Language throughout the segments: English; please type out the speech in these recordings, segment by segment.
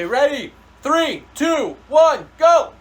Okay, ready? 3, 2, 1, go!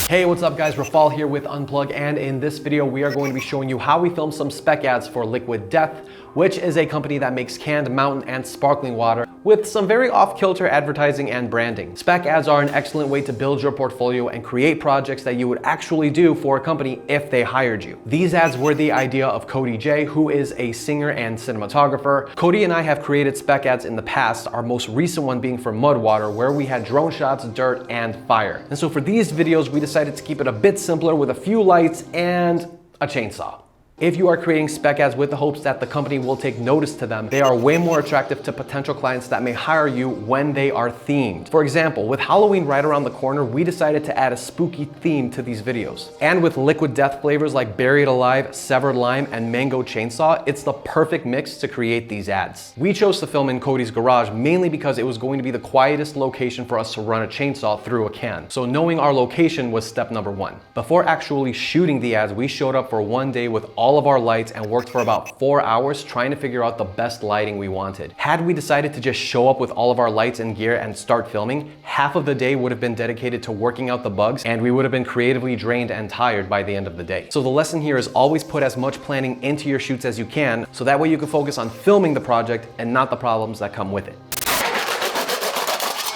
Hey, what's up guys? Rafal here with Unplug, and in this video we are going to be showing you how we film some spec ads for Liquid Death, which is a company that makes canned mountain and sparkling water with some very off-kilter advertising and branding. Spec ads are an excellent way to build your portfolio and create projects that you would actually do for a company if they hired you. These ads were the idea of Cody J, who is a singer and cinematographer. Cody and I have created spec ads in the past, our most recent one being for mud water, where we had drone shots, dirt, and fire. And so for these videos, we decided to keep it a bit simpler with a few lights and a chainsaw. If you are creating spec ads with the hopes that the company will take notice to them, they are way more attractive to potential clients that may hire you when they are themed. For example, with Halloween right around the corner, we decided to add a spooky theme to these videos. And with Liquid Death flavors like Buried Alive, Severed Lime, and Mango Chainsaw, it's the perfect mix to create these ads. We chose to film in Cody's garage mainly because it was going to be the quietest location for us to run a chainsaw through a can. So knowing our location was step number one. Before actually shooting the ads, we showed up for one day with all of our lights and worked for about 4 hours trying to figure out the best lighting we wanted. Had we decided to just show up with all of our lights and gear and start filming, half of the day would have been dedicated to working out the bugs, and we would have been creatively drained and tired by the end of the day. So the lesson here is always put as much planning into your shoots as you can, so that way you can focus on filming the project and not the problems that come with it.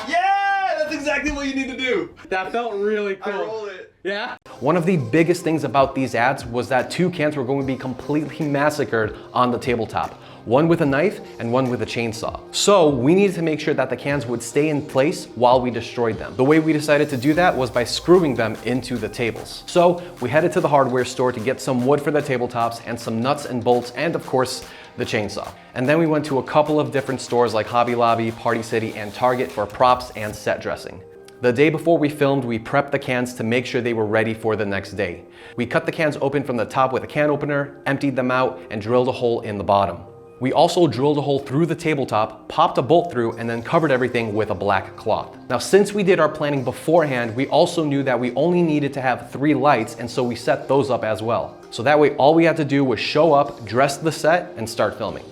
Yeah, that's exactly what you need to do. That felt really cool. I rolled it. Yeah? One of the biggest things about these ads was that 2 cans were going to be completely massacred on the tabletop. One with a knife and one with a chainsaw. So we needed to make sure that the cans would stay in place while we destroyed them. The way we decided to do that was by screwing them into the tables. So we headed to the hardware store to get some wood for the tabletops and some nuts and bolts and of course the chainsaw. And then we went to a couple of different stores like Hobby Lobby, Party City, and Target for props and set dressing. The day before we filmed, we prepped the cans to make sure they were ready for the next day. We cut the cans open from the top with a can opener, emptied them out, and drilled a hole in the bottom. We also drilled a hole through the tabletop, popped a bolt through, and then covered everything with a black cloth. Now, since we did our planning beforehand, we also knew that we only needed to have 3 lights, and so we set those up as well. So that way, all we had to do was show up, dress the set, and start filming.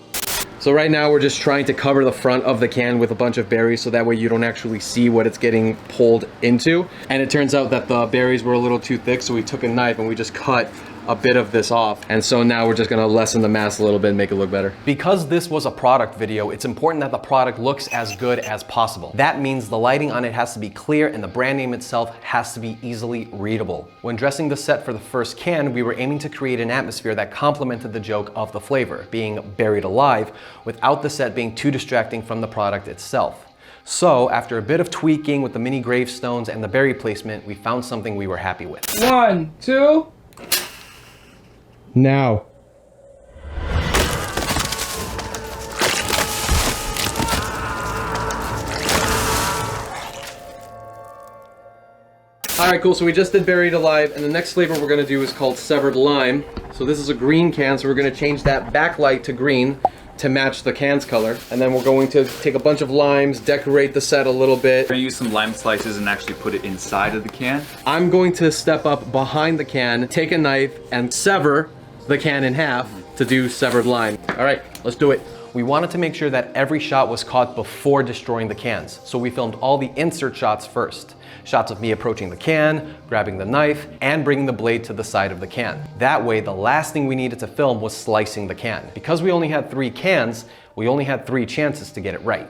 So right now we're just trying to cover the front of the can with a bunch of berries so that way you don't actually see what it's getting pulled into. And it turns out that the berries were a little too thick, so we took a knife and we just cut a bit of this off. And so now we're just gonna lessen the mass a little bit and make it look better. Because this was a product video, it's important that the product looks as good as possible. That means the lighting on it has to be clear and the brand name itself has to be easily readable. When dressing the set for the first can, we were aiming to create an atmosphere that complemented the joke of the flavor, being buried alive, without the set being too distracting from the product itself. So after a bit of tweaking with the mini gravestones and the berry placement, we found something we were happy with. 1, 2. Now. All right, cool, so we just did Buried Alive, and the next flavor we're gonna do is called Severed Lime. So this is a green can, so we're gonna change that backlight to green to match the can's color. And then we're going to take a bunch of limes, decorate the set a little bit. We're gonna use some lime slices and actually put it inside of the can. I'm going to step up behind the can, take a knife, and sever the can in half to do Severed Lime. All right, let's do it. We wanted to make sure that every shot was caught before destroying the cans, so we filmed all the insert shots first. Shots of me approaching the can, grabbing the knife, and bringing the blade to the side of the can. That way, the last thing we needed to film was slicing the can. Because we only had 3 cans, we only had 3 chances to get it right.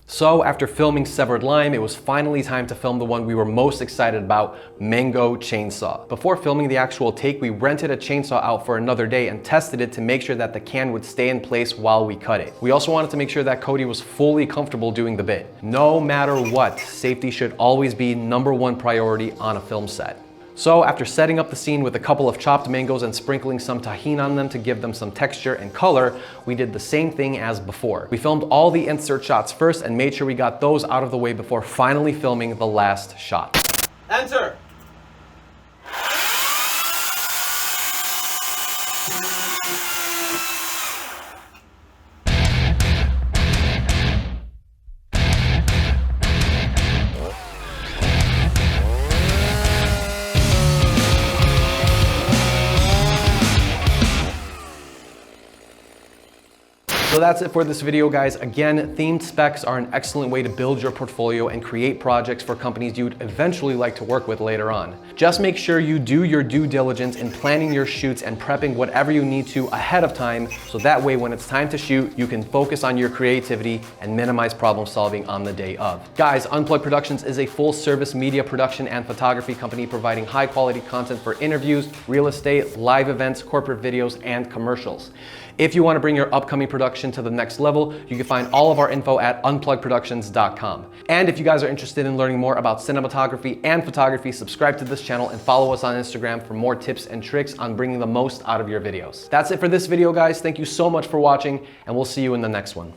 So after filming Severed Lime, it was finally time to film the one we were most excited about, Mango Chainsaw. Before filming the actual take, we rented a chainsaw out for another day and tested it to make sure that the can would stay in place while we cut it. We also wanted to make sure that Cody was fully comfortable doing the bit. No matter what, safety should always be #1 priority on a film set. So after setting up the scene with a couple of chopped mangoes and sprinkling some tahini on them to give them some texture and color, we did the same thing as before. We filmed all the insert shots first and made sure we got those out of the way before finally filming the last shot. Enter. So that's it for this video, guys. Again, themed specs are an excellent way to build your portfolio and create projects for companies you'd eventually like to work with later on. Just make sure you do your due diligence in planning your shoots and prepping whatever you need to ahead of time, so that way when it's time to shoot, you can focus on your creativity and minimize problem solving on the day of. Guys, Unplug Productions is a full service media production and photography company providing high quality content for interviews, real estate, live events, corporate videos, and commercials. If you want to bring your upcoming production to the next level, you can find all of our info at unplugproductions.com. And if you guys are interested in learning more about cinematography and photography, subscribe to this channel and follow us on Instagram for more tips and tricks on bringing the most out of your videos. That's it for this video, guys. Thank you so much for watching, and we'll see you in the next one.